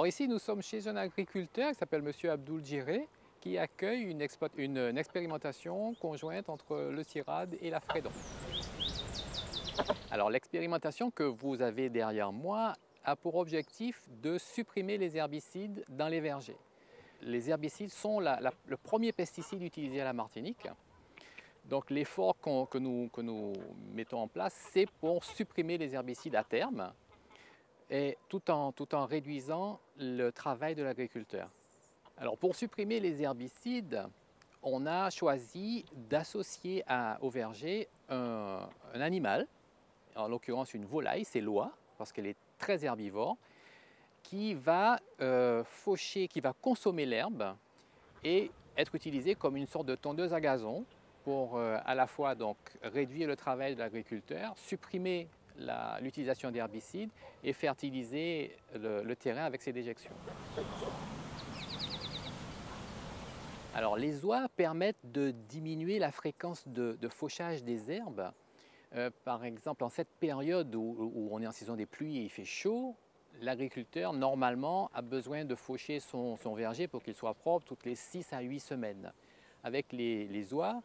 Alors ici, nous sommes chez un agriculteur qui s'appelle Monsieur Abdoul Djiré, qui accueille une expérimentation conjointe entre le CIRAD et la Fredon. Alors l'expérimentation que vous avez derrière moi a pour objectif de supprimer les herbicides dans les vergers. Les herbicides sont le premier pesticide utilisé à la Martinique. Donc l'effort que nous mettons en place, c'est pour supprimer les herbicides à terme, et tout en réduisant le travail de l'agriculteur. Alors pour supprimer les herbicides, on a choisi d'associer au verger un animal, en l'occurrence une volaille, c'est l'oie, parce qu'elle est très herbivore, qui va faucher, qui va consommer l'herbe et être utilisée comme une sorte de tondeuse à gazon pour à la fois donc, réduire le travail de l'agriculteur, supprimer l'utilisation d'herbicides et fertiliser le terrain avec ses déjections. Alors les oies permettent de diminuer la fréquence de fauchage des herbes. Par exemple, en cette période où on est en saison des pluies et il fait chaud, l'agriculteur normalement a besoin de faucher son verger pour qu'il soit propre toutes les 6 à 8 semaines. Avec les oies,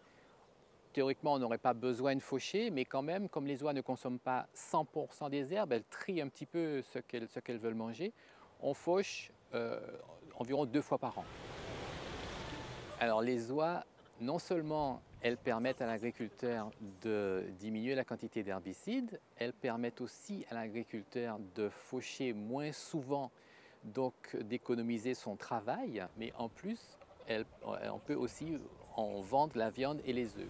théoriquement, on n'aurait pas besoin de faucher, mais quand même, comme les oies ne consomment pas 100% des herbes, elles trient un petit peu ce qu'elles veulent manger, on fauche environ 2 fois par an. Alors les oies, non seulement elles permettent à l'agriculteur de diminuer la quantité d'herbicides, elles permettent aussi à l'agriculteur de faucher moins souvent, donc d'économiser son travail, mais en plus, on peut aussi en vendre la viande et les œufs.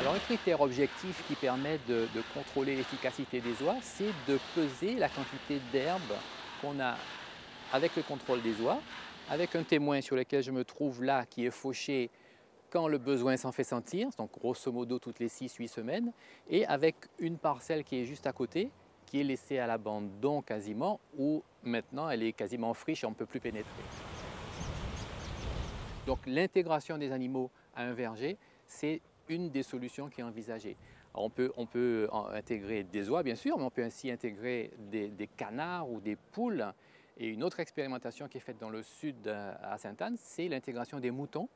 Alors un critère objectif qui permet de contrôler l'efficacité des oies, c'est de peser la quantité d'herbe qu'on a avec le contrôle des oies, avec un témoin sur lequel je me trouve là qui est fauché quand le besoin s'en fait sentir, donc grosso modo toutes les 6-8 semaines, et avec une parcelle qui est juste à côté, qui est laissée à l'abandon quasiment, où maintenant elle est quasiment friche et on ne peut plus pénétrer. Donc l'intégration des animaux à un verger, c'est une des solutions qui est envisagée. Alors, on peut intégrer des oies bien sûr, mais on peut ainsi intégrer des canards ou des poules. Et une autre expérimentation qui est faite dans le sud à Sainte-Anne, c'est l'intégration des moutons.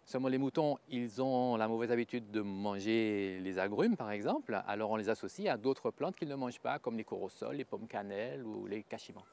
Seulement les moutons, ils ont la mauvaise habitude de manger les agrumes par exemple, alors on les associe à d'autres plantes qu'ils ne mangent pas, comme les corossoles, les pommes cannelle ou les cachemans.